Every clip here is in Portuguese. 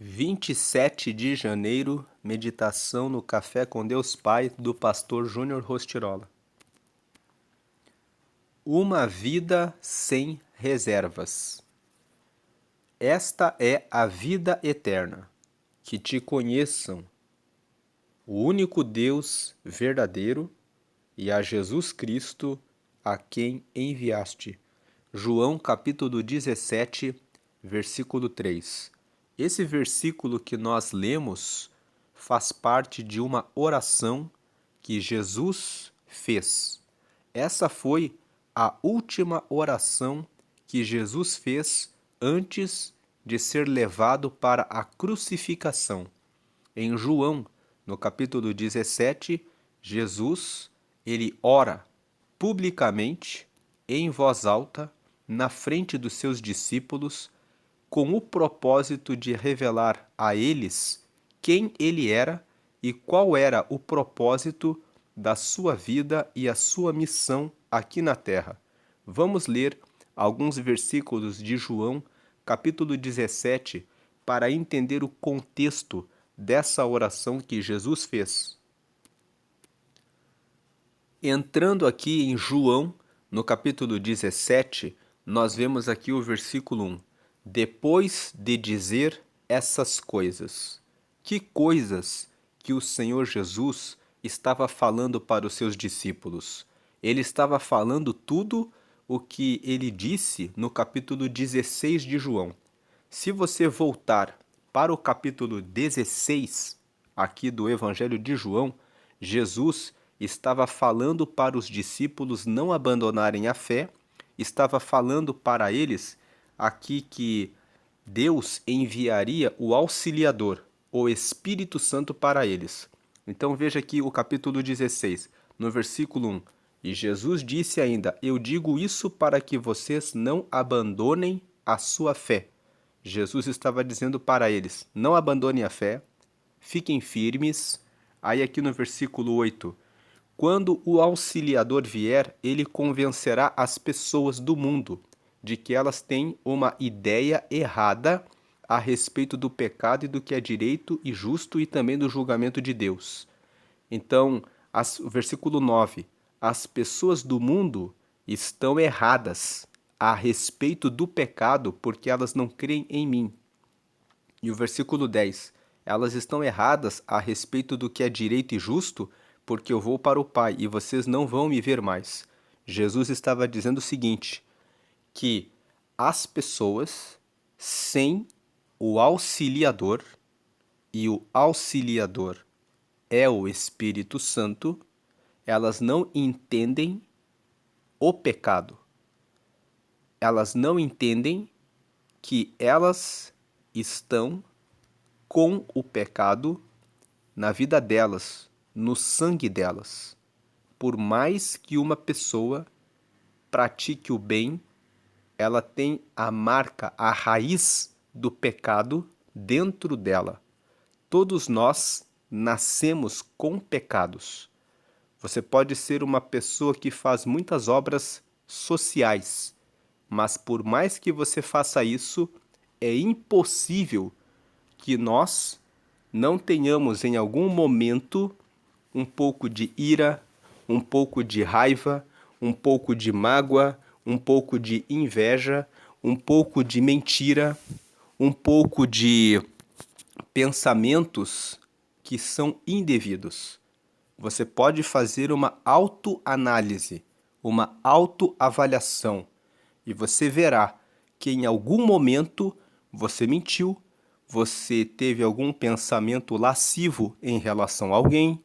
27 de janeiro, meditação no Café com Deus Pai, do pastor Júnior Rostirola. Uma vida sem reservas. Esta é a vida eterna, que te conheçam, o único Deus verdadeiro, e a Jesus Cristo, a quem enviaste. João capítulo 17, versículo 3. Esse versículo que nós lemos faz parte de uma oração que Jesus fez. Essa foi a última oração que Jesus fez antes de ser levado para a crucificação. Em João, no capítulo 17, Jesus, ele ora publicamente, em voz alta, na frente dos seus discípulos, com o propósito de revelar a eles quem ele era e qual era o propósito da sua vida e a sua missão aqui na terra. Vamos ler alguns versículos de João, capítulo 17, para entender o contexto dessa oração que Jesus fez. Entrando aqui em João, no capítulo 17, nós vemos aqui o versículo 1. Depois de dizer essas coisas. Que coisas que o Senhor Jesus estava falando para os seus discípulos? Ele estava falando tudo o que ele disse no capítulo 16 de João. Se você voltar para o capítulo 16, aqui do Evangelho de João, Jesus estava falando para os discípulos não abandonarem a fé, estava falando para eles aqui que Deus enviaria o Auxiliador, o Espírito Santo para eles. Então veja aqui o capítulo 16, no versículo 1. E Jesus disse ainda, eu digo isso para que vocês não abandonem a sua fé. Jesus estava dizendo para eles, não abandonem a fé, fiquem firmes. Aí aqui no versículo 8, quando o Auxiliador vier, ele convencerá as pessoas do mundo de que elas têm uma ideia errada a respeito do pecado e do que é direito e justo e também do julgamento de Deus. Então, o versículo 9, as pessoas do mundo estão erradas a respeito do pecado porque elas não creem em mim. E o versículo 10, elas estão erradas a respeito do que é direito e justo porque eu vou para o Pai e vocês não vão me ver mais. Jesus estava dizendo o seguinte, que as pessoas sem o Auxiliador, e o Auxiliador é o Espírito Santo, elas não entendem o pecado. Elas não entendem que elas estão com o pecado na vida delas, no sangue delas. Por mais que uma pessoa pratique o bem, ela tem a marca, a raiz do pecado dentro dela. Todos nós nascemos com pecados. Você pode ser uma pessoa que faz muitas obras sociais, mas por mais que você faça isso, é impossível que nós não tenhamos em algum momento um pouco de ira, um pouco de raiva, um pouco de mágoa, um pouco de inveja, um pouco de mentira, um pouco de pensamentos que são indevidos. Você pode fazer uma autoanálise, uma autoavaliação, e você verá que em algum momento você mentiu, você teve algum pensamento lascivo em relação a alguém,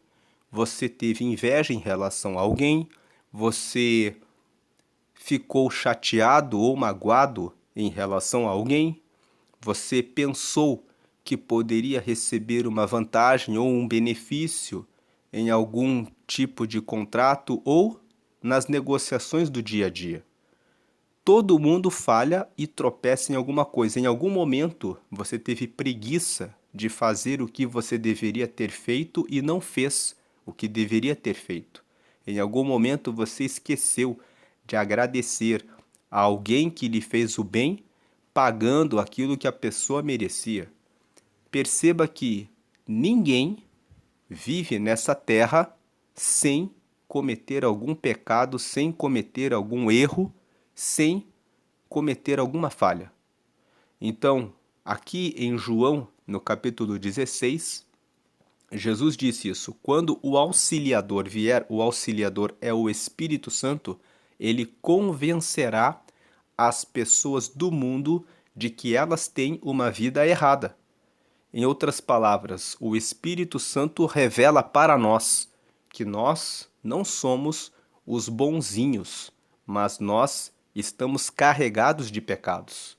você teve inveja em relação a alguém, você ficou chateado ou magoado em relação a alguém, você pensou que poderia receber uma vantagem ou um benefício em algum tipo de contrato ou nas negociações do dia a dia. Todo mundo falha e tropeça em alguma coisa. Em algum momento você teve preguiça de fazer o que você deveria ter feito e não fez o que deveria ter feito. Em algum momento você esqueceu de agradecer a alguém que lhe fez o bem, pagando aquilo que a pessoa merecia. Perceba que ninguém vive nessa terra sem cometer algum pecado, sem cometer algum erro, sem cometer alguma falha. Então, aqui em João, no capítulo 16, Jesus disse isso: quando o auxiliador vier, o auxiliador é o Espírito Santo, ele convencerá as pessoas do mundo de que elas têm uma vida errada. Em outras palavras, o Espírito Santo revela para nós que nós não somos os bonzinhos, mas nós estamos carregados de pecados.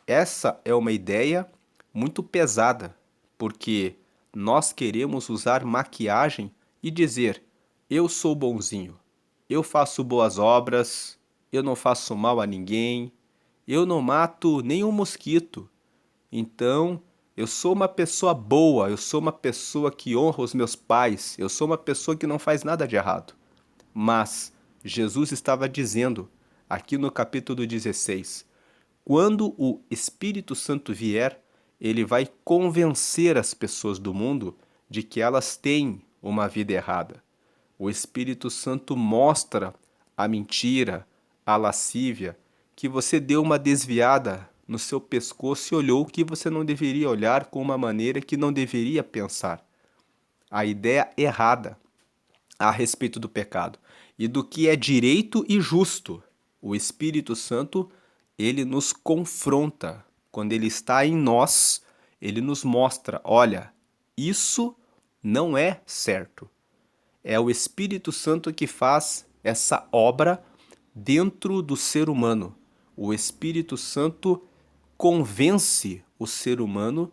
Essa é uma ideia muito pesada, porque nós queremos usar maquiagem e dizer: eu sou bonzinho, eu faço boas obras, eu não faço mal a ninguém, eu não mato nenhum mosquito. Então, eu sou uma pessoa boa, eu sou uma pessoa que honra os meus pais, eu sou uma pessoa que não faz nada de errado. Mas Jesus estava dizendo, aqui no capítulo 16, quando o Espírito Santo vier, ele vai convencer as pessoas do mundo de que elas têm uma vida errada. O Espírito Santo mostra a mentira, a lascívia, que você deu uma desviada no seu pescoço e olhou que você não deveria olhar com uma maneira que não deveria pensar. A ideia errada a respeito do pecado e do que é direito e justo. O Espírito Santo, ele nos confronta. Quando ele está em nós, ele nos mostra, olha, isso não é certo. É o Espírito Santo que faz essa obra dentro do ser humano. O Espírito Santo convence o ser humano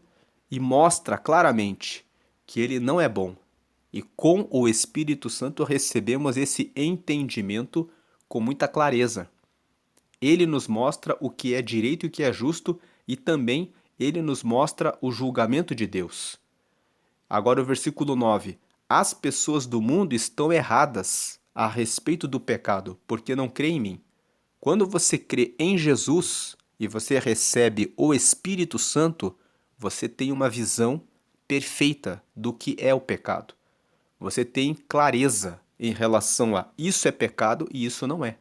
e mostra claramente que ele não é bom. E com o Espírito Santo recebemos esse entendimento com muita clareza. Ele nos mostra o que é direito e o que é justo e também ele nos mostra o julgamento de Deus. Agora o versículo 9. As pessoas do mundo estão erradas a respeito do pecado, porque não creem em mim. Quando você crê em Jesus e você recebe o Espírito Santo, você tem uma visão perfeita do que é o pecado. Você tem clareza em relação a isso é pecado e isso não é.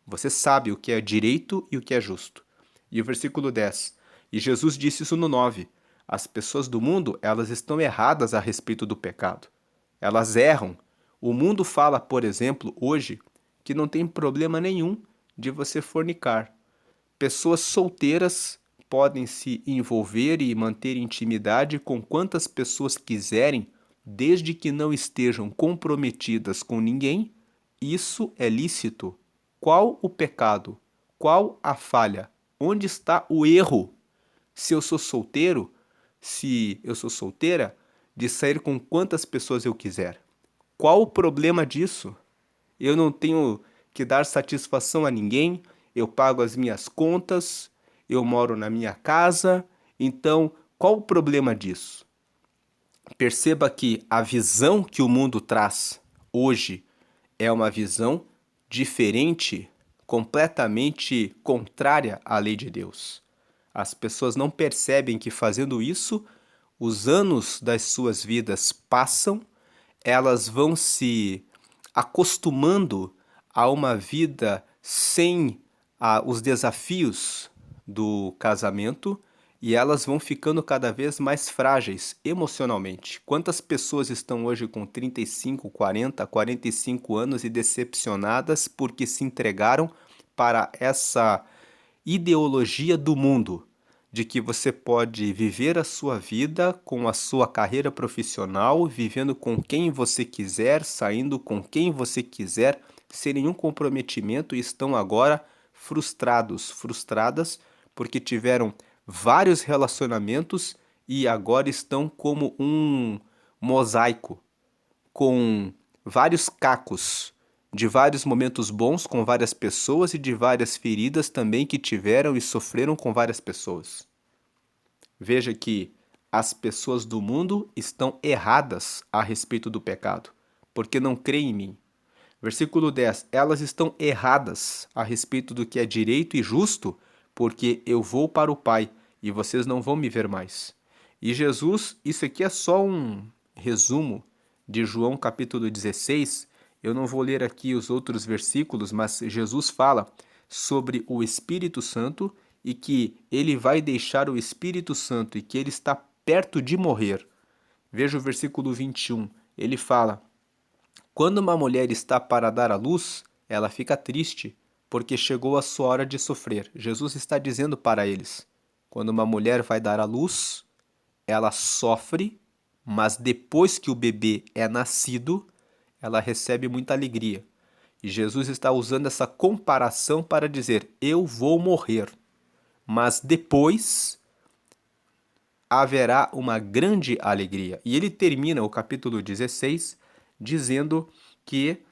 Você sabe o que é direito e o que é justo. E o versículo 10. E Jesus disse isso no 9. As pessoas do mundo, elas estão erradas a respeito do pecado. Elas erram. O mundo fala, por exemplo, hoje, que não tem problema nenhum de você fornicar. Pessoas solteiras podem se envolver e manter intimidade com quantas pessoas quiserem, desde que não estejam comprometidas com ninguém. Isso é lícito. Qual o pecado? Qual a falha? Onde está o erro? Se eu sou solteiro, se eu sou solteira, de sair com quantas pessoas eu quiser. Qual o problema disso? Eu não tenho que dar satisfação a ninguém, eu pago as minhas contas, eu moro na minha casa, então qual o problema disso? Perceba que a visão que o mundo traz hoje é uma visão diferente, completamente contrária à lei de Deus. As pessoas não percebem que fazendo isso, os anos das suas vidas passam, elas vão se acostumando a uma vida sem os desafios do casamento e elas vão ficando cada vez mais frágeis emocionalmente. Quantas pessoas estão hoje com 35, 40, 45 anos e decepcionadas porque se entregaram para essa ideologia do mundo, de que você pode viver a sua vida com a sua carreira profissional, vivendo com quem você quiser, saindo com quem você quiser, sem nenhum comprometimento e estão agora frustradas, porque tiveram vários relacionamentos e agora estão como um mosaico, com vários cacos, de vários momentos bons com várias pessoas e de várias feridas também que tiveram e sofreram com várias pessoas. Veja que as pessoas do mundo estão erradas a respeito do pecado, porque não creem em mim. Versículo 10. Elas estão erradas a respeito do que é direito e justo, porque eu vou para o Pai e vocês não vão me ver mais. E Jesus, isso aqui é só um resumo de João capítulo 16. Eu não vou ler aqui os outros versículos, mas Jesus fala sobre o Espírito Santo e que ele vai deixar o Espírito Santo e que ele está perto de morrer. Veja o versículo 21. Ele fala: quando uma mulher está para dar à luz, ela fica triste, porque chegou a sua hora de sofrer. Jesus está dizendo para eles: quando uma mulher vai dar à luz, ela sofre, mas depois que o bebê é nascido, ela recebe muita alegria. E Jesus está usando essa comparação para dizer: eu vou morrer, mas depois haverá uma grande alegria. E ele termina o capítulo 16 dizendo que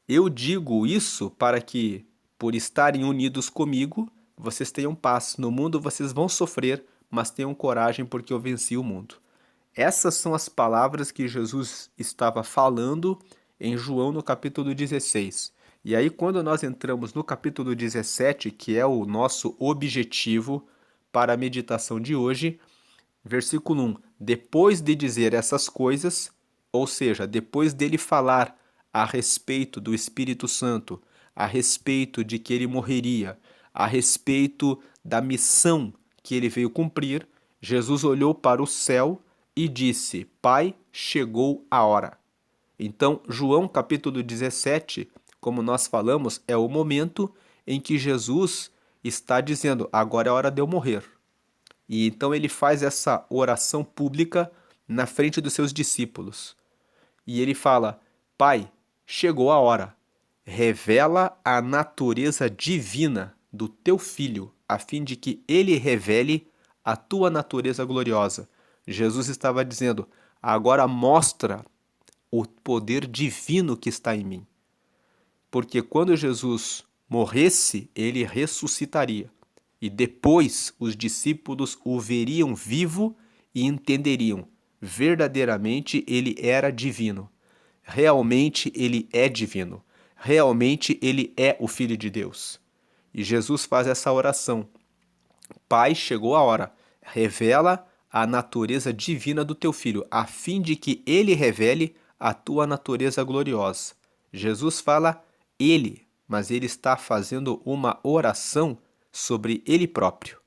eu digo isso para que, por estarem unidos comigo, vocês tenham paz. No mundo vocês vão sofrer, mas tenham coragem porque eu venci o mundo. Essas são as palavras que Jesus estava falando em João no capítulo 16. E aí, quando nós entramos no capítulo 17, que é o nosso objetivo para a meditação de hoje, versículo 1: depois de dizer essas coisas, ou seja, depois dele falar a respeito do Espírito Santo, a respeito de que ele morreria, a respeito da missão que ele veio cumprir, Jesus olhou para o céu e disse: Pai, chegou a hora. Então, João capítulo 17, como nós falamos, é o momento em que Jesus está dizendo: agora é a hora de eu morrer. E então ele faz essa oração pública na frente dos seus discípulos. E ele fala: Pai, chegou a hora. Revela a natureza divina do teu filho, a fim de que ele revele a tua natureza gloriosa. Jesus estava dizendo: agora mostra o poder divino que está em mim. Porque quando Jesus morresse, ele ressuscitaria. E depois os discípulos o veriam vivo e entenderiam: verdadeiramente ele era divino. Realmente ele é divino. Realmente ele é o Filho de Deus. E Jesus faz essa oração: Pai, chegou a hora. Revela a natureza divina do teu filho, a fim de que ele revele a tua natureza gloriosa. Jesus fala ele, mas ele está fazendo uma oração sobre ele próprio.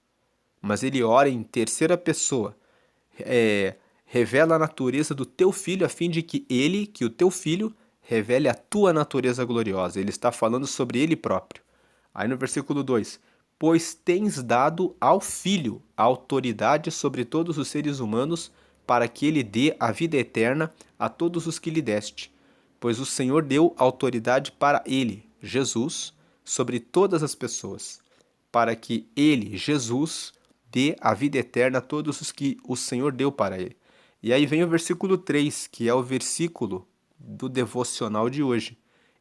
Mas ele ora em terceira pessoa. Revela a natureza do teu filho, a fim de que ele, que o teu filho, revele a tua natureza gloriosa. Ele está falando sobre ele próprio. Aí no versículo 2: pois tens dado ao Filho a autoridade sobre todos os seres humanos, para que ele dê a vida eterna a todos os que lhe deste. Pois o Senhor deu autoridade para ele, Jesus, sobre todas as pessoas, para que ele, Jesus, dê a vida eterna a todos os que o Senhor deu para ele. E aí vem o versículo 3, que é o versículo do devocional de hoje.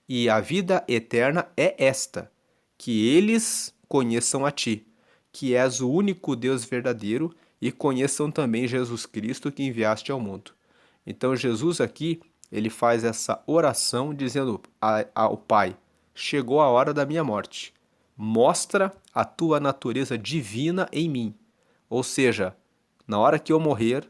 E a vida eterna é esta: que eles conheçam a ti, que és o único Deus verdadeiro, e conheçam também Jesus Cristo que enviaste ao mundo. Então Jesus aqui, ele faz essa oração dizendo ao Pai: chegou a hora da minha morte. Mostra a tua natureza divina em mim. Ou seja, na hora que eu morrer,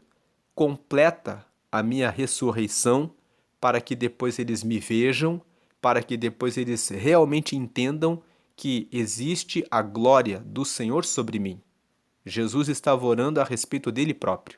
completa a minha ressurreição, para que depois eles me vejam, para que depois eles realmente entendam que existe a glória do Senhor sobre mim. Jesus estava orando a respeito dele próprio.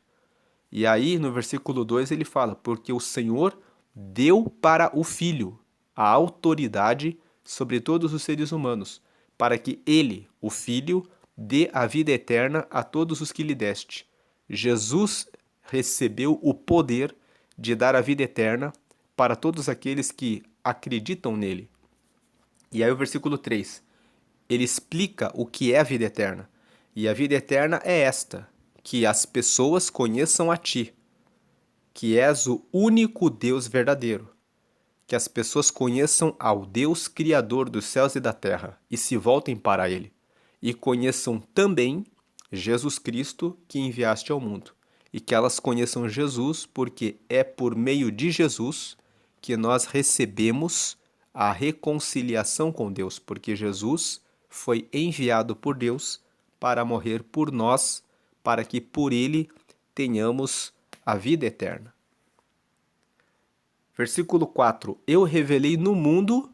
E aí, no versículo 2, ele fala: porque o Senhor deu para o Filho a autoridade sobre todos os seres humanos, para que ele, o Filho, dê a vida eterna a todos os que lhe deste. Jesus recebeu o poder de dar a vida eterna para todos aqueles que acreditam nele. E aí o versículo 3, ele explica o que é a vida eterna. E a vida eterna é esta: que as pessoas conheçam a ti, que és o único Deus verdadeiro. Que as pessoas conheçam ao Deus Criador dos céus e da terra e se voltem para ele. E conheçam também Jesus Cristo que enviaste ao mundo. E que elas conheçam Jesus porque é por meio de Jesus que nós recebemos a reconciliação com Deus, porque Jesus foi enviado por Deus para morrer por nós, para que por ele tenhamos a vida eterna. Versículo 4: Eu revelei no mundo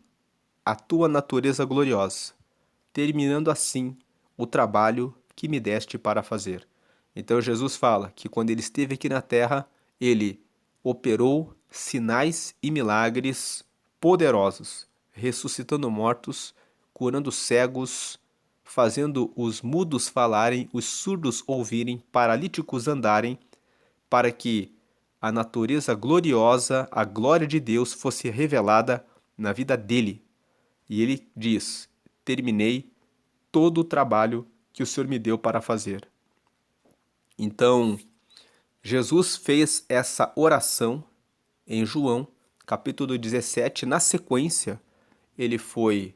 a tua natureza gloriosa, terminando assim o trabalho que me deste para fazer. Então Jesus fala que quando ele esteve aqui na terra, ele operou sinais e milagres poderosos, ressuscitando mortos, curando cegos, fazendo os mudos falarem, os surdos ouvirem, paralíticos andarem, para que a natureza gloriosa, a glória de Deus fosse revelada na vida dele. E ele diz: terminei todo o trabalho que o Senhor me deu para fazer. Então, Jesus fez essa oração em João, capítulo 17. Na sequência, ele foi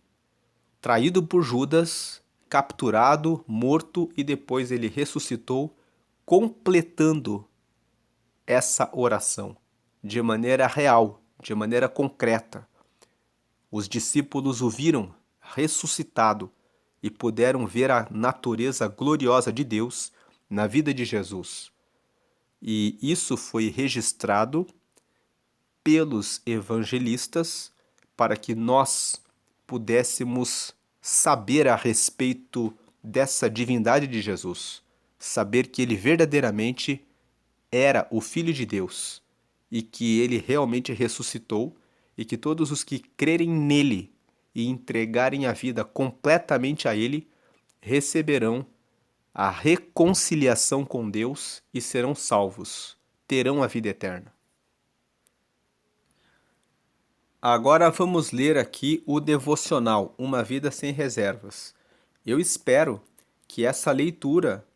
traído por Judas, capturado, morto e depois ele ressuscitou, completando essa oração de maneira real, de maneira concreta. Os discípulos o viram ressuscitado e puderam ver a natureza gloriosa de Deus na vida de Jesus. E isso foi registrado pelos evangelistas para que nós pudéssemos saber a respeito dessa divindade de Jesus, saber que ele verdadeiramente era o Filho de Deus e que ele realmente ressuscitou e que todos os que crerem nele e entregarem a vida completamente a ele receberão a reconciliação com Deus e serão salvos, terão a vida eterna. Agora vamos ler aqui o devocional, Uma Vida Sem Reservas. Eu espero que essa leitura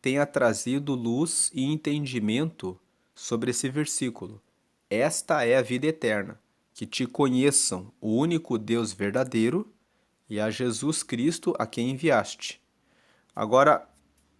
tenha trazido luz e entendimento sobre esse versículo. Esta é a vida eterna, que te conheçam o único Deus verdadeiro e a Jesus Cristo a quem enviaste. Agora,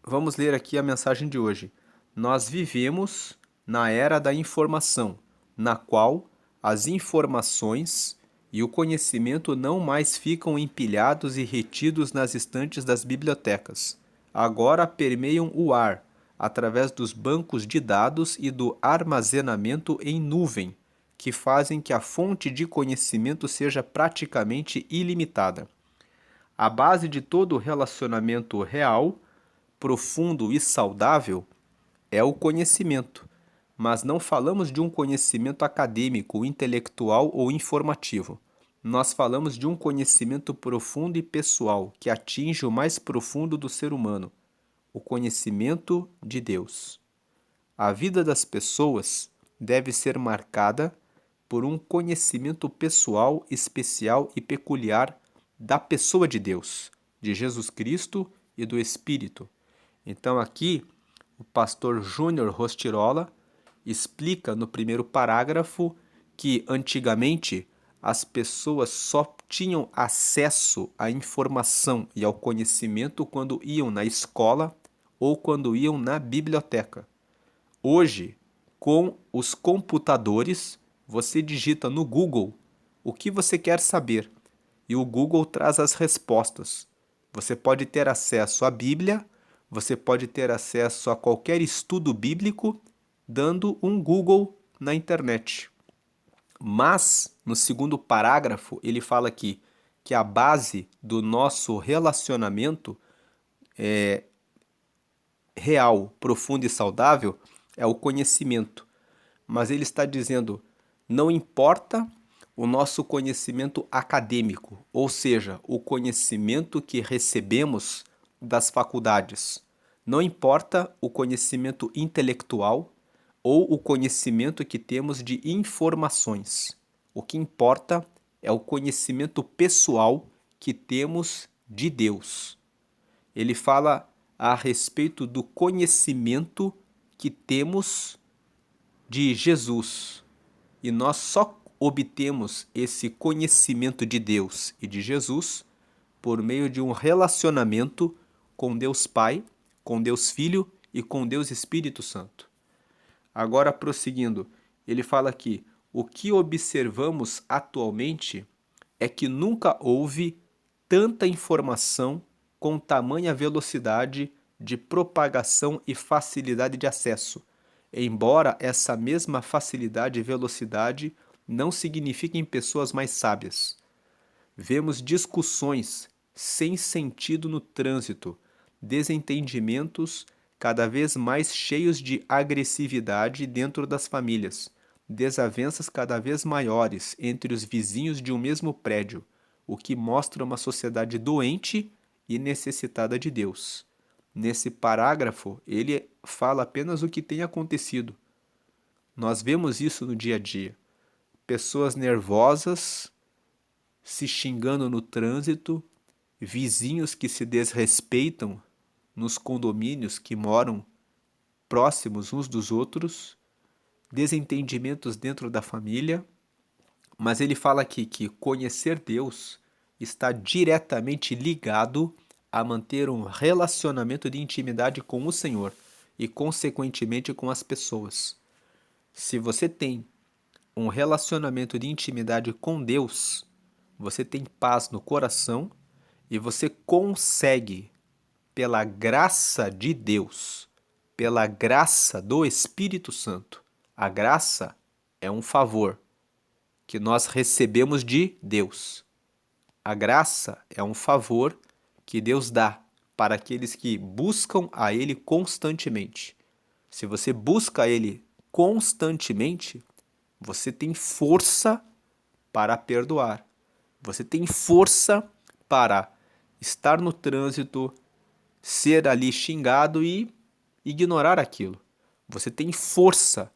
vamos ler aqui a mensagem de hoje. Nós vivemos na era da informação, na qual as informações e o conhecimento não mais ficam empilhados e retidos nas estantes das bibliotecas. Agora permeiam o ar, através dos bancos de dados e do armazenamento em nuvem, que fazem que a fonte de conhecimento seja praticamente ilimitada. A base de todo relacionamento real, profundo e saudável é o conhecimento, mas não falamos de um conhecimento acadêmico, intelectual ou informativo. Nós falamos de um conhecimento profundo e pessoal que atinge o mais profundo do ser humano, o conhecimento de Deus. A vida das pessoas deve ser marcada por um conhecimento pessoal, especial e peculiar da pessoa de Deus, de Jesus Cristo e do Espírito. Então aqui, o pastor Júnior Rostirola explica no primeiro parágrafo que antigamente as pessoas só tinham acesso à informação e ao conhecimento quando iam na escola ou quando iam na biblioteca. Hoje, com os computadores, você digita no Google o que você quer saber e o Google traz as respostas. Você pode ter acesso à Bíblia, você pode ter acesso a qualquer estudo bíblico dando um Google na internet. Mas, no segundo parágrafo, ele fala aqui que a base do nosso relacionamento real, profundo e saudável é o conhecimento. Mas ele está dizendo, não importa o nosso conhecimento acadêmico, ou seja, o conhecimento que recebemos das faculdades. Não importa o conhecimento intelectual ou o conhecimento que temos de informações. O que importa é o conhecimento pessoal que temos de Deus. Ele fala a respeito do conhecimento que temos de Jesus. E nós só obtemos esse conhecimento de Deus e de Jesus por meio de um relacionamento com Deus Pai, com Deus Filho e com Deus Espírito Santo. Agora, prosseguindo, ele fala aqui, o que observamos atualmente é que nunca houve tanta informação com tamanha velocidade de propagação e facilidade de acesso. embora essa mesma facilidade e velocidade não signifiquem pessoas mais sábias. Vemos discussões sem sentido no trânsito, desentendimentos cada vez mais cheios de agressividade dentro das famílias, desavenças cada vez maiores entre os vizinhos de um mesmo prédio, o que mostra uma sociedade doente e necessitada de Deus. Nesse parágrafo, ele fala apenas o que tem acontecido. Nós vemos isso no dia a dia. Pessoas nervosas se xingando no trânsito, vizinhos que se desrespeitam nos condomínios que moram próximos uns dos outros, desentendimentos dentro da família. Mas ele fala aqui que conhecer Deus está diretamente ligado a manter um relacionamento de intimidade com o Senhor e, consequentemente, com as pessoas. Se você tem um relacionamento de intimidade com Deus, você tem paz no coração e você consegue, pela graça de Deus, pela graça do Espírito Santo. A graça é um favor que nós recebemos de Deus. A graça é um favor que Deus dá para aqueles que buscam a Ele constantemente. Se você busca Ele constantemente, você tem força para perdoar. Você tem força para estar no trânsito, ser ali xingado e ignorar aquilo. Você tem força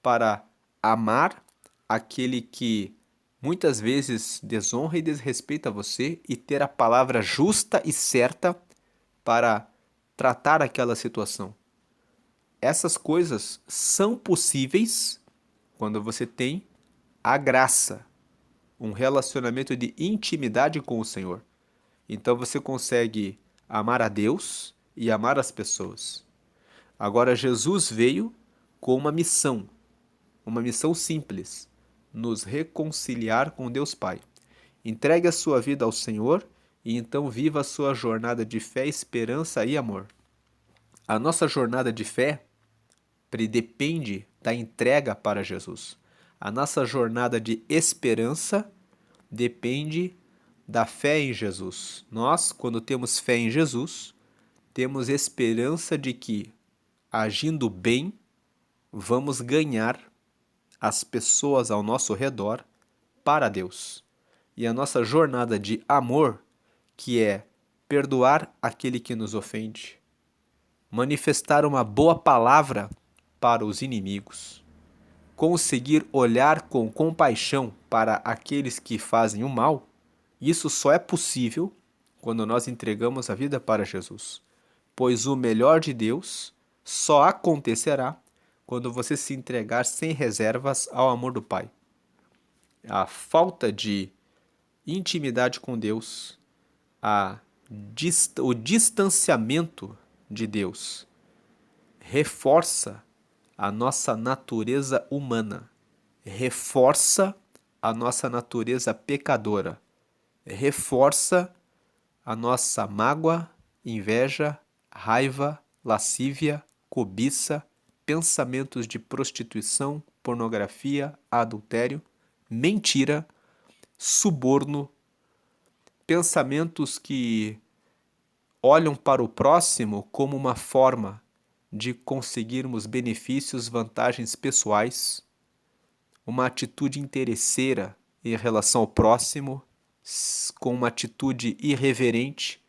para amar aquele que muitas vezes desonra e desrespeita você e ter a palavra justa e certa para tratar aquela situação. Essas coisas são possíveis quando você tem a graça, um relacionamento de intimidade com o Senhor. Então você consegue amar a Deus e amar as pessoas. Agora Jesus veio com uma missão simples: nos reconciliar com Deus Pai. Entregue a sua vida ao Senhor e então viva a sua jornada de fé, esperança e amor. A nossa jornada de fé depende da entrega para Jesus. A nossa jornada de esperança depende da fé em Jesus. Nós, quando temos fé em Jesus, temos esperança de que, agindo bem, vamos ganhar as pessoas ao nosso redor para Deus. E a nossa jornada de amor, que é perdoar aquele que nos ofende, manifestar uma boa palavra para os inimigos, conseguir olhar com compaixão para aqueles que fazem o mal, isso só é possível quando nós entregamos a vida para Jesus. Pois o melhor de Deus só acontecerá quando você se entregar sem reservas ao amor do Pai. A falta de intimidade com Deus, o distanciamento de Deus, reforça a nossa natureza humana, reforça a nossa natureza pecadora, reforça a nossa mágoa, inveja, raiva, lascívia, cobiça, pensamentos de prostituição, pornografia, adultério, mentira, suborno, pensamentos que olham para o próximo como uma forma de conseguirmos benefícios, vantagens pessoais, uma atitude interesseira em relação ao próximo, com uma atitude irreverente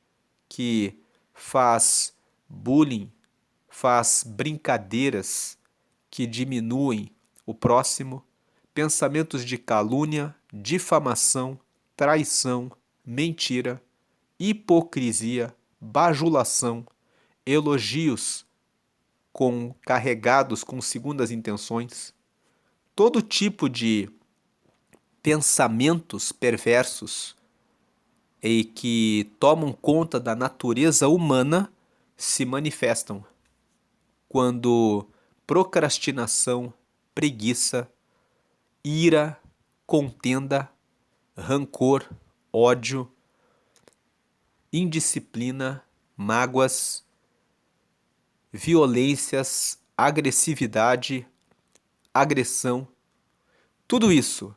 que faz bullying, faz brincadeiras que diminuem o próximo, pensamentos de calúnia, difamação, traição, mentira, hipocrisia, bajulação, elogios carregados com segundas intenções, todo tipo de pensamentos perversos e que tomam conta da natureza humana se manifestam quando procrastinação, preguiça, ira, contenda, rancor, ódio, indisciplina, mágoas, violências, agressividade, agressão. Tudo isso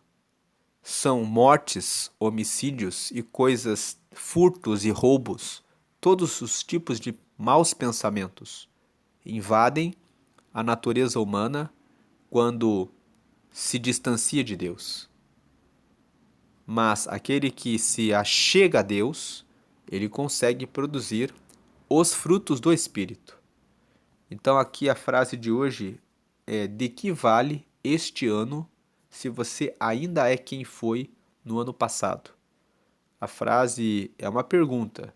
são mortes, homicídios e coisas, furtos e roubos. Todos os tipos de maus pensamentos invadem a natureza humana quando se distancia de Deus. Mas aquele que se achega a Deus, ele consegue produzir os frutos do Espírito. Então aqui a frase de hoje é: de que vale este ano se você ainda é quem foi no ano passado? A frase é uma pergunta: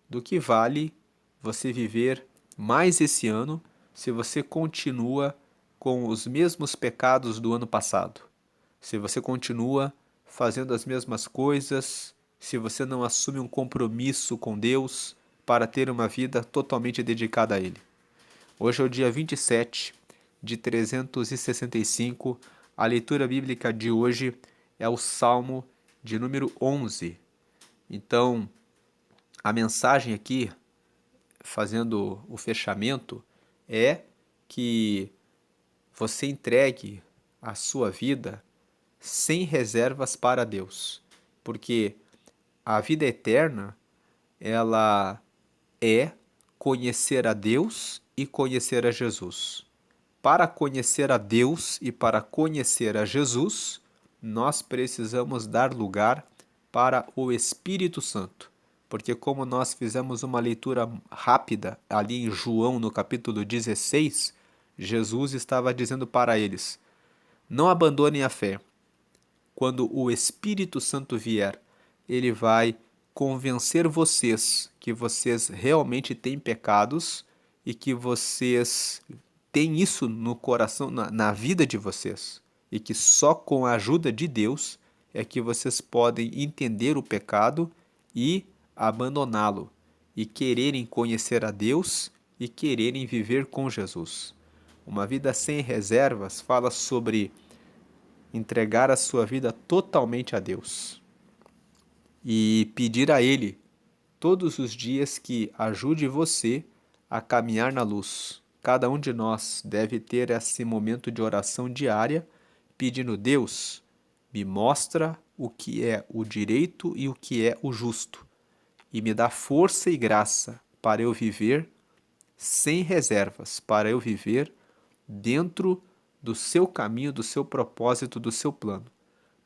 do que vale você viver mais esse ano se você continua com os mesmos pecados do ano passado? Se você continua fazendo as mesmas coisas, se você não assume um compromisso com Deus para ter uma vida totalmente dedicada a Ele. Hoje é o dia 27 de 365. A leitura bíblica de hoje é o Salmo de número 11. Então, a mensagem aqui, fazendo o fechamento, é que você entregue a sua vida sem reservas para Deus, porque a vida eterna, ela é conhecer a Deus e conhecer a Jesus. Para conhecer a Deus e para conhecer a Jesus, nós precisamos dar lugar para o Espírito Santo. Porque como nós fizemos uma leitura rápida ali em João, no capítulo 16, Jesus estava dizendo para eles: não abandonem a fé. Quando o Espírito Santo vier, ele vai convencer vocês que vocês realmente têm pecados e que vocês têm isso no coração, na vida de vocês. E que só com a ajuda de Deus é que vocês podem entender o pecado e abandoná-lo, e quererem conhecer a Deus e quererem viver com Jesus. Uma vida sem reservas fala sobre entregar a sua vida totalmente a Deus e pedir a Ele todos os dias que ajude você a caminhar na luz. Cada um de nós deve ter esse momento de oração diária, pedindo: Deus, me mostra o que é o direito e o que é o justo, e me dá força e graça para eu viver sem reservas, para eu viver dentro do seu caminho, do seu propósito, do seu plano.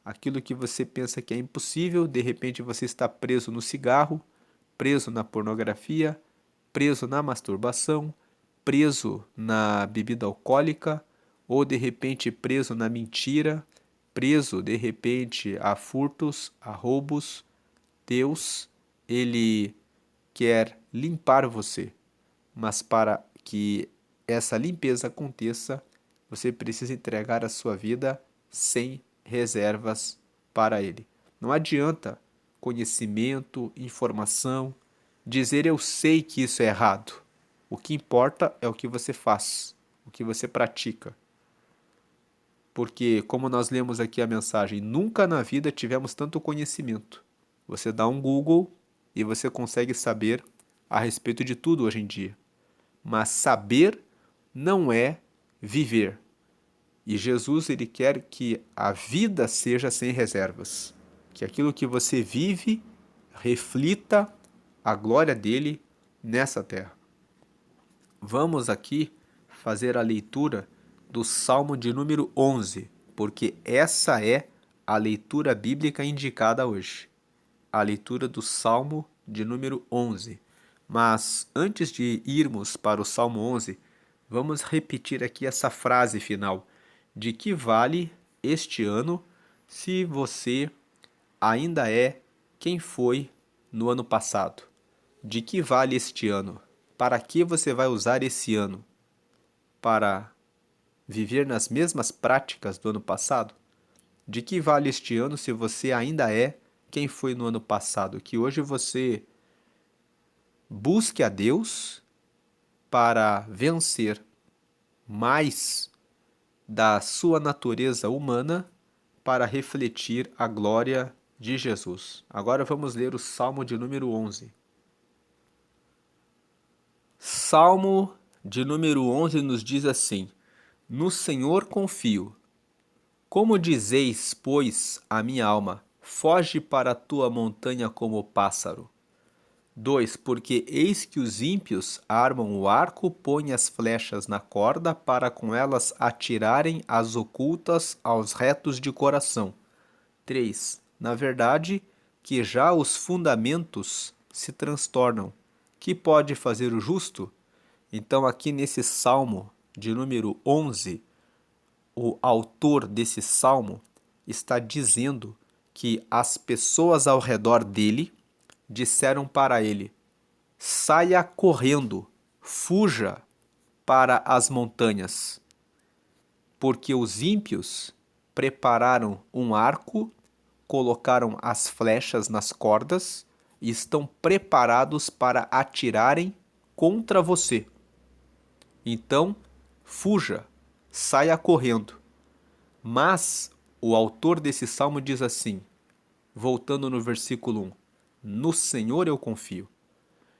Aquilo que você pensa que é impossível, de repente você está preso no cigarro, preso na pornografia, preso na masturbação, preso na bebida alcoólica, ou de repente preso na mentira, preso de repente a furtos, a roubos. Deus, ele quer limpar você, mas para que essa limpeza aconteça, você precisa entregar a sua vida sem reservas para Ele. Não adianta conhecimento, informação, dizer eu sei que isso é errado. O que importa é o que você faz, o que você pratica. Porque, como nós lemos aqui a mensagem, nunca na vida tivemos tanto conhecimento. Você dá um Google e você consegue saber a respeito de tudo hoje em dia. Mas saber não é viver. E Jesus, ele quer que a vida seja sem reservas, que aquilo que você vive reflita a glória dele nessa terra. Vamos aqui fazer a leitura do Salmo de número 11, porque essa é a leitura bíblica indicada hoje. A leitura do Salmo de número 11. Mas antes de irmos para o Salmo 11, vamos repetir aqui essa frase final: de que vale este ano se você ainda é quem foi no ano passado? De que vale este ano? Para que você vai usar esse ano? Para viver nas mesmas práticas do ano passado? De que vale este ano se você ainda é quem foi no ano passado? Que hoje você busque a Deus para vencer mais da sua natureza humana para refletir a glória de Jesus. Agora vamos ler o Salmo de número 11. Salmo de número 11 nos diz assim: No Senhor confio. Como dizeis, pois, a minha alma, foge para a tua montanha como o pássaro. 2. Porque eis que os ímpios armam o arco, põem as flechas na corda, para com elas atirarem as ocultas aos retos de coração. 3. Na verdade, que já os fundamentos se transtornam. Que pode fazer o justo? Então, aqui nesse salmo de número 11, o autor desse salmo está dizendo que as pessoas ao redor dele disseram para ele: saia correndo, fuja para as montanhas, porque os ímpios prepararam um arco, colocaram as flechas nas cordas e estão preparados para atirarem contra você. Então, fuja, saia correndo. Mas o autor desse salmo diz assim, voltando no versículo 1: No Senhor eu confio.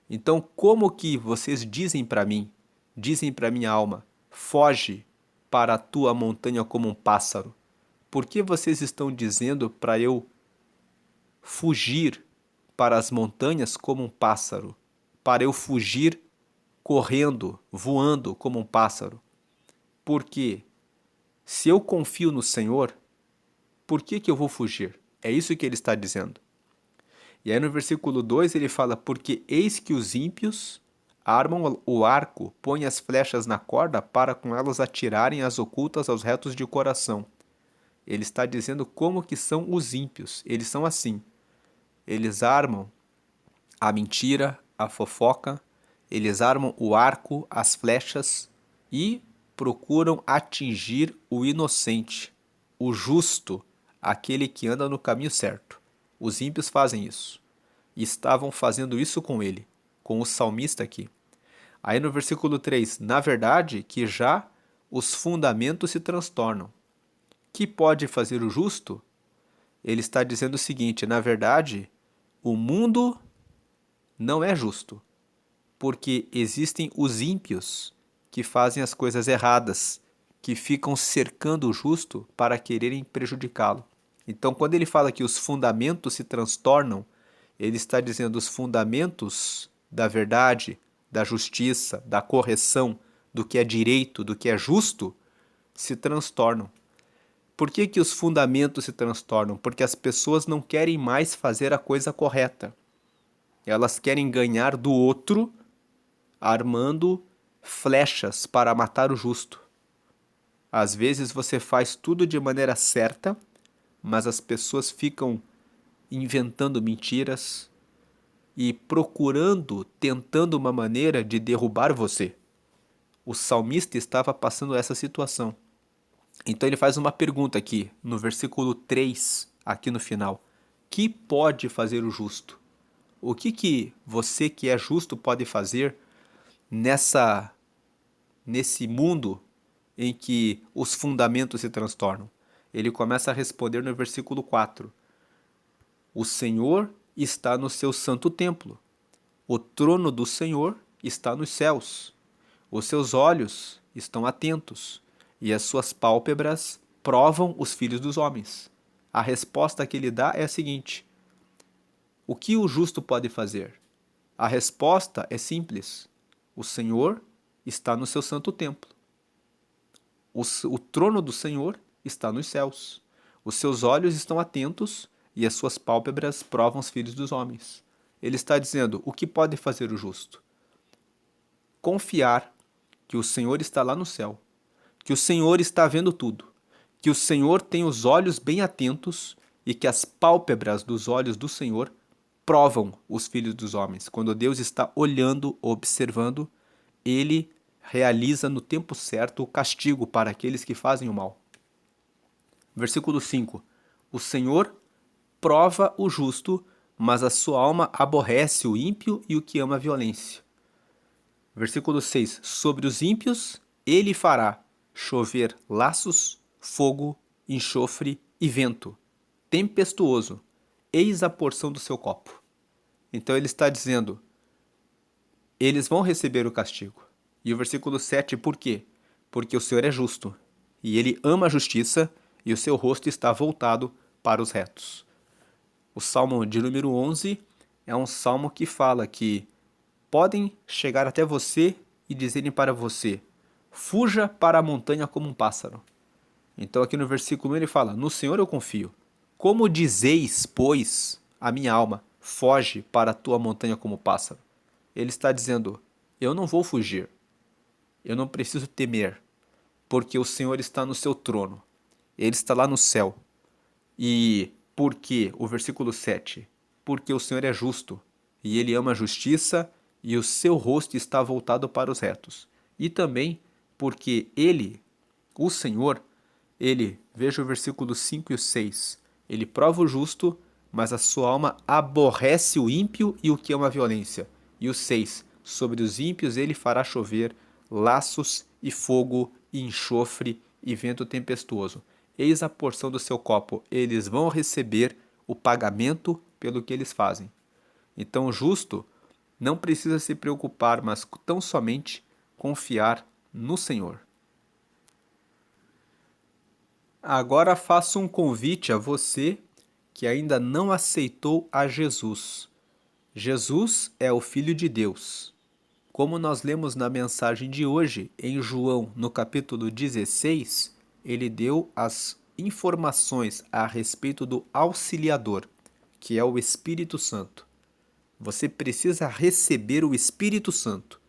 Então, como que vocês dizem para mim, dizem para minha alma, foge para a tua montanha como um pássaro? Por que vocês estão dizendo para eu fugir para as montanhas como um pássaro? Para eu fugir correndo, voando como um pássaro? Porque se eu confio no Senhor, por que eu vou fugir? É isso que ele está dizendo. E aí no versículo 2 ele fala: Porque eis que os ímpios armam o arco, põem as flechas na corda para com elas atirarem as ocultas aos retos de coração. Ele está dizendo como que são os ímpios. Eles são assim. Eles armam a mentira, a fofoca, eles armam o arco, as flechas e procuram atingir o inocente, o justo, aquele que anda no caminho certo. Os ímpios fazem isso. E estavam fazendo isso com ele, com o salmista aqui. Aí no versículo 3, na verdade que já os fundamentos se transtornam. Que pode fazer o justo? Ele está dizendo o seguinte: na verdade, o mundo não é justo, porque existem os ímpios que fazem as coisas erradas, que ficam cercando o justo para quererem prejudicá-lo. Então, quando ele fala que os fundamentos se transtornam, ele está dizendo os fundamentos da verdade, da justiça, da correção, do que é direito, do que é justo, se transtornam. Por que os fundamentos se transtornam? Porque as pessoas não querem mais fazer a coisa correta. Elas querem ganhar do outro, armando flechas para matar o justo. Às vezes você faz tudo de maneira certa, mas as pessoas ficam inventando mentiras e procurando, tentando uma maneira de derrubar você. O salmista estava passando essa situação. Então ele faz uma pergunta aqui, no versículo 3, aqui no final. Que pode fazer o justo? O que você que é justo pode fazer nesse mundo em que os fundamentos se transtornam? Ele começa a responder no versículo 4. O Senhor está no seu santo templo. O trono do Senhor está nos céus. Os seus olhos estão atentos e as suas pálpebras provam os filhos dos homens. A resposta que ele dá é a seguinte: o que o justo pode fazer? A resposta é simples. O Senhor está no seu santo templo. O trono do Senhor está nos céus. Os seus olhos estão atentos e as suas pálpebras provam os filhos dos homens. Ele está dizendo: o que pode fazer o justo? Confiar que o Senhor está lá no céu, que o Senhor está vendo tudo, que o Senhor tem os olhos bem atentos e que as pálpebras dos olhos do Senhor provam os filhos dos homens. Quando Deus está olhando, observando, ele realiza no tempo certo o castigo para aqueles que fazem o mal. Versículo 5. O Senhor prova o justo, mas a sua alma aborrece o ímpio e o que ama a violência. Versículo 6. Sobre os ímpios ele fará chover laços, fogo, enxofre e vento tempestuoso. Eis a porção do seu copo. Então ele está dizendo: eles vão receber o castigo. E o versículo 7, por quê? Porque o Senhor é justo, e ele ama a justiça, e o seu rosto está voltado para os retos. O Salmo de número 11 é um salmo que fala que podem chegar até você e dizerem para você: fuja para a montanha como um pássaro. Então aqui no versículo 1 ele fala: no Senhor eu confio. Como dizeis, pois, a minha alma, foge para a tua montanha como pássaro? Ele está dizendo: eu não vou fugir, eu não preciso temer, porque o Senhor está no seu trono, ele está lá no céu. E por que? O versículo 7: porque o Senhor é justo, e ele ama a justiça, e o seu rosto está voltado para os retos. E também porque ele, o Senhor, ele, veja o versículo 5 e o 6, ele prova o justo, mas a sua alma aborrece o ímpio e o que ama a violência. E o 6, sobre os ímpios ele fará chover laços e fogo e enxofre e vento tempestuoso. Eis a porção do seu copo, eles vão receber o pagamento pelo que eles fazem. Então o justo não precisa se preocupar, mas tão somente confiar no Senhor. Agora faço um convite a você que ainda não aceitou a Jesus. Jesus é o Filho de Deus. Como nós lemos na mensagem de hoje, em João, no capítulo 16, ele deu as informações a respeito do Auxiliador, que é o Espírito Santo. Você precisa receber o Espírito Santo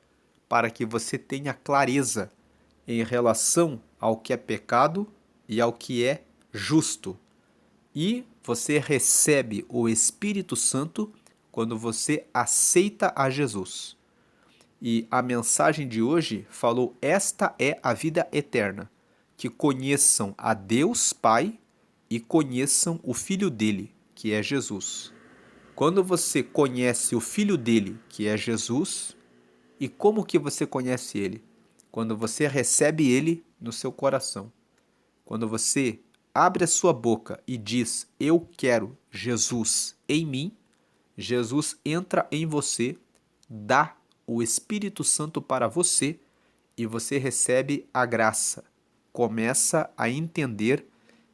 para que você tenha clareza em relação ao que é pecado e ao que é justo. E você recebe o Espírito Santo quando você aceita a Jesus. E a mensagem de hoje falou: esta é a vida eterna, que conheçam a Deus Pai e conheçam o Filho dele, que é Jesus. Quando você conhece o Filho dele, que é Jesus, e como que você conhece ele? Quando você recebe ele no seu coração. Quando você abre a sua boca e diz: eu quero Jesus em mim, Jesus entra em você, dá o Espírito Santo para você e você recebe a graça. Começa a entender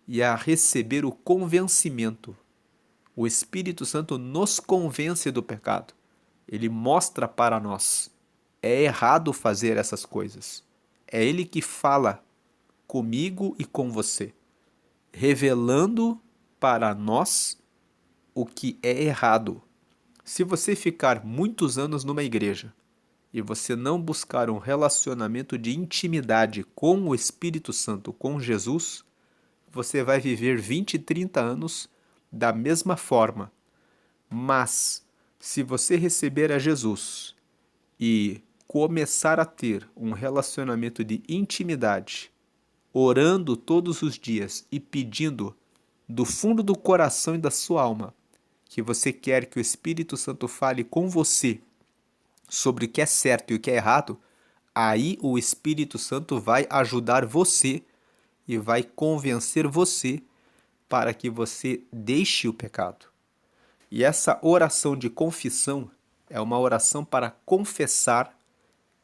e a receber o convencimento. O Espírito Santo nos convence do pecado. Ele mostra para nós: é errado fazer essas coisas. É Ele que fala comigo e com você, revelando para nós o que é errado. Se você ficar muitos anos numa igreja e você não buscar um relacionamento de intimidade com o Espírito Santo, com Jesus, você vai viver 20, 30 anos da mesma forma. Mas, se você receber a Jesus e começar a ter um relacionamento de intimidade, orando todos os dias e pedindo do fundo do coração e da sua alma que você quer que o Espírito Santo fale com você sobre o que é certo e o que é errado, aí o Espírito Santo vai ajudar você e vai convencer você para que você deixe o pecado. E essa oração de confissão é uma oração para confessar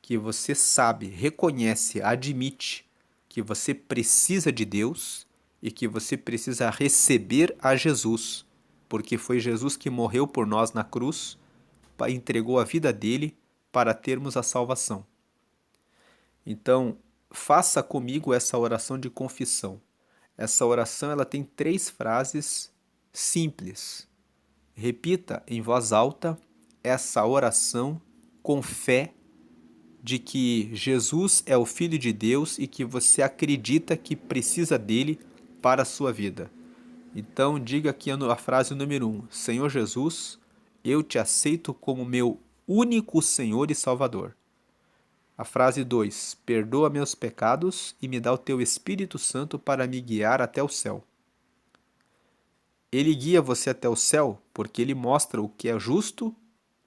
que você sabe, reconhece, admite que você precisa de Deus e que você precisa receber a Jesus, porque foi Jesus que morreu por nós na cruz, entregou a vida dele para termos a salvação. Então, faça comigo essa oração de confissão. Essa oração ela tem 3 frases simples. Repita em voz alta essa oração com fé de que Jesus é o Filho de Deus e que você acredita que precisa dele para a sua vida. Então diga aqui a frase número 1: Senhor Jesus, eu te aceito como meu único Senhor e Salvador. A frase 2: perdoa meus pecados e me dá o teu Espírito Santo para me guiar até o céu. Ele guia você até o céu porque ele mostra o que é justo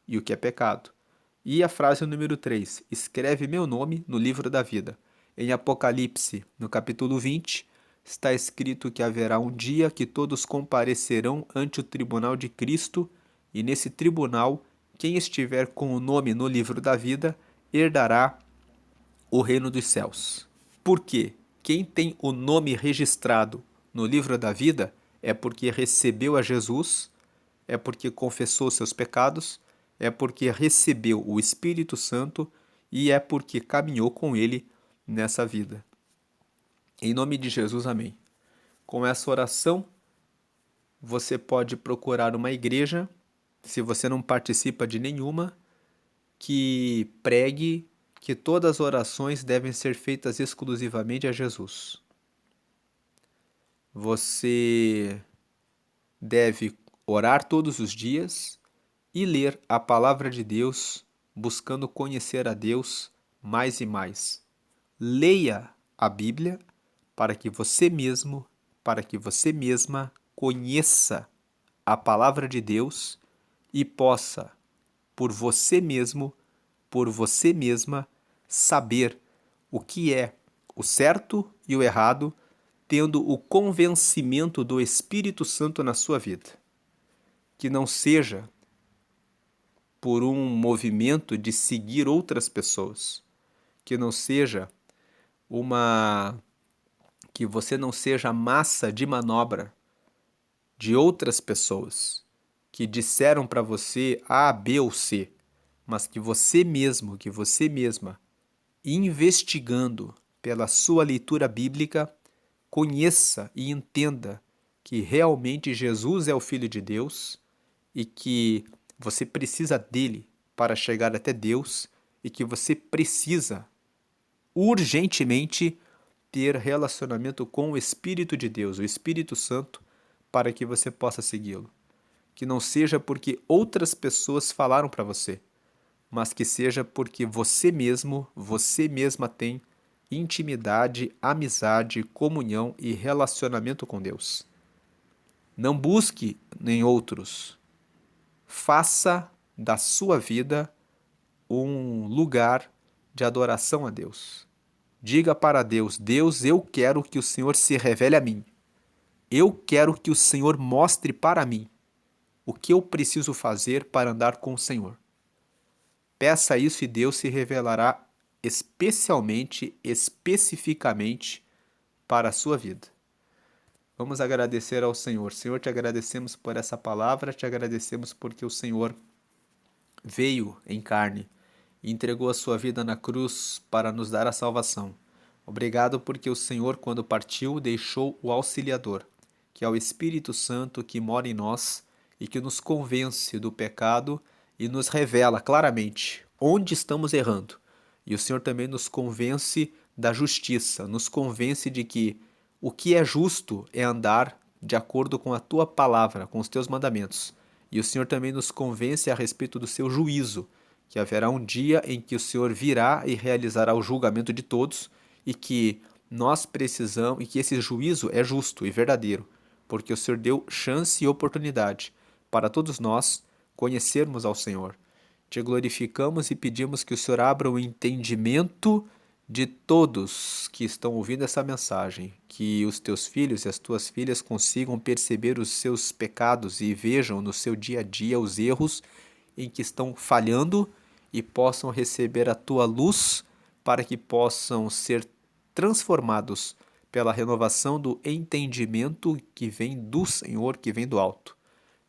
e o que é pecado. E a frase número 3: escreve meu nome no livro da vida. Em Apocalipse, no capítulo 20, está escrito que haverá um dia que todos comparecerão ante o tribunal de Cristo, e nesse tribunal, quem estiver com o nome no livro da vida, herdará o reino dos céus. Por quê? Quem tem o nome registrado no livro da vida é porque recebeu a Jesus, é porque confessou seus pecados, é porque recebeu o Espírito Santo e é porque caminhou com ele nessa vida. Em nome de Jesus, amém. Com essa oração, você pode procurar uma igreja, se você não participa de nenhuma, que pregue que todas as orações devem ser feitas exclusivamente a Jesus. Você deve orar todos os dias e ler a palavra de Deus, buscando conhecer a Deus mais e mais. Leia a Bíblia para que você mesmo, para que você mesma conheça a palavra de Deus e possa, por você mesmo, por você mesma, saber o que é o certo e o errado, tendo o convencimento do Espírito Santo na sua vida. Que não seja por um movimento de seguir outras pessoas, que não seja uma que você não seja massa de manobra de outras pessoas que disseram para você A, B ou C, mas que você mesmo, que você mesma, investigando pela sua leitura bíblica, conheça e entenda que realmente Jesus é o Filho de Deus e que você precisa dele para chegar até Deus e que você precisa urgentemente ter relacionamento com o Espírito de Deus, o Espírito Santo, para que você possa segui-lo. Que não seja porque outras pessoas falaram para você, mas que seja porque você mesmo, você mesma tem intimidade, amizade, comunhão e relacionamento com Deus. Não busque em outros. Faça da sua vida um lugar de adoração a Deus. Diga para Deus: Deus, eu quero que o Senhor se revele a mim. Eu quero que o Senhor mostre para mim o que eu preciso fazer para andar com o Senhor. Peça isso e Deus se revelará especialmente, especificamente para a sua vida. Vamos agradecer ao Senhor. Senhor, te agradecemos por essa palavra, te agradecemos porque o Senhor veio em carne e entregou a sua vida na cruz para nos dar a salvação. Obrigado porque o Senhor, quando partiu, deixou o Auxiliador, que é o Espírito Santo que mora em nós e que nos convence do pecado e nos revela claramente onde estamos errando. E o Senhor também nos convence da justiça, nos convence de que o que é justo é andar de acordo com a tua palavra, com os teus mandamentos. E o Senhor também nos convence a respeito do seu juízo, que haverá um dia em que o Senhor virá e realizará o julgamento de todos e que nós precisamos, e que esse juízo é justo e verdadeiro, porque o Senhor deu chance e oportunidade para todos nós conhecermos ao Senhor. Te glorificamos e pedimos que o Senhor abra o entendimento de todos que estão ouvindo essa mensagem, que os teus filhos e as tuas filhas consigam perceber os seus pecados e vejam no seu dia a dia os erros em que estão falhando e possam receber a tua luz para que possam ser transformados pela renovação do entendimento que vem do Senhor, que vem do alto.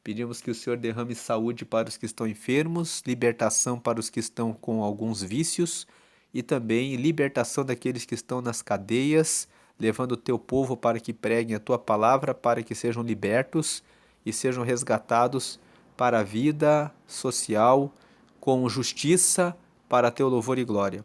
Pedimos que o Senhor derrame saúde para os que estão enfermos, libertação para os que estão com alguns vícios e também libertação daqueles que estão nas cadeias, levando o teu povo para que preguem a tua palavra, para que sejam libertos e sejam resgatados para a vida social com justiça para teu louvor e glória.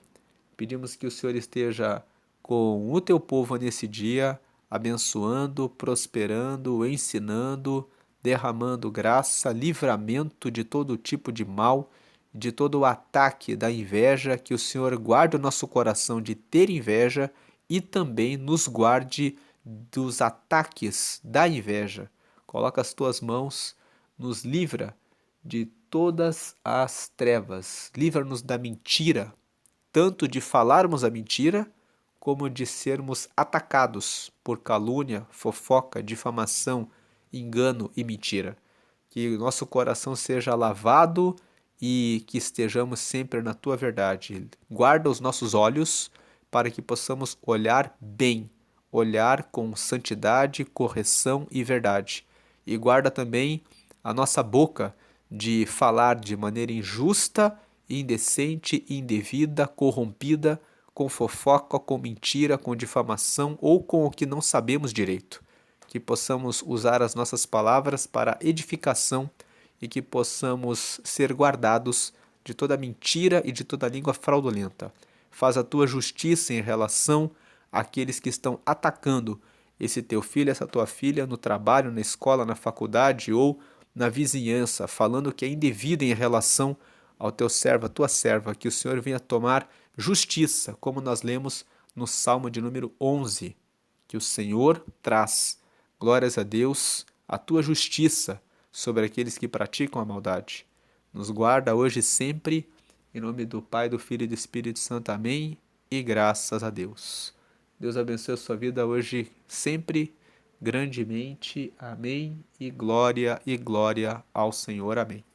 Pedimos que o Senhor esteja com o teu povo nesse dia, abençoando, prosperando, ensinando, derramando graça, livramento de todo tipo de mal, de todo o ataque da inveja, que o Senhor guarde o nosso coração de ter inveja e também nos guarde dos ataques da inveja. Coloca as tuas mãos, nos livra de todas as trevas, livra-nos da mentira, tanto de falarmos a mentira, como de sermos atacados por calúnia, fofoca, difamação, engano e mentira. Que o nosso coração seja lavado e que estejamos sempre na tua verdade. Guarda os nossos olhos para que possamos olhar bem, olhar com santidade, correção e verdade. E guarda também a nossa boca de falar de maneira injusta, indecente, indevida, corrompida, com fofoca, com mentira, com difamação ou com o que não sabemos direito. Que possamos usar as nossas palavras para edificação e que possamos ser guardados de toda mentira e de toda língua fraudulenta. Faz a tua justiça em relação àqueles que estão atacando esse teu filho, essa tua filha no trabalho, na escola, na faculdade ou na vizinhança, falando que é indevido em relação ao teu servo, à tua serva, que o Senhor venha tomar justiça, como nós lemos no Salmo de número 11, que o Senhor traz, glórias a Deus, a tua justiça sobre aqueles que praticam a maldade. Nos guarda hoje e sempre, em nome do Pai, do Filho e do Espírito Santo. Amém. E graças a Deus. Deus abençoe a sua vida hoje, sempre, grandemente. Amém. E glória ao Senhor. Amém.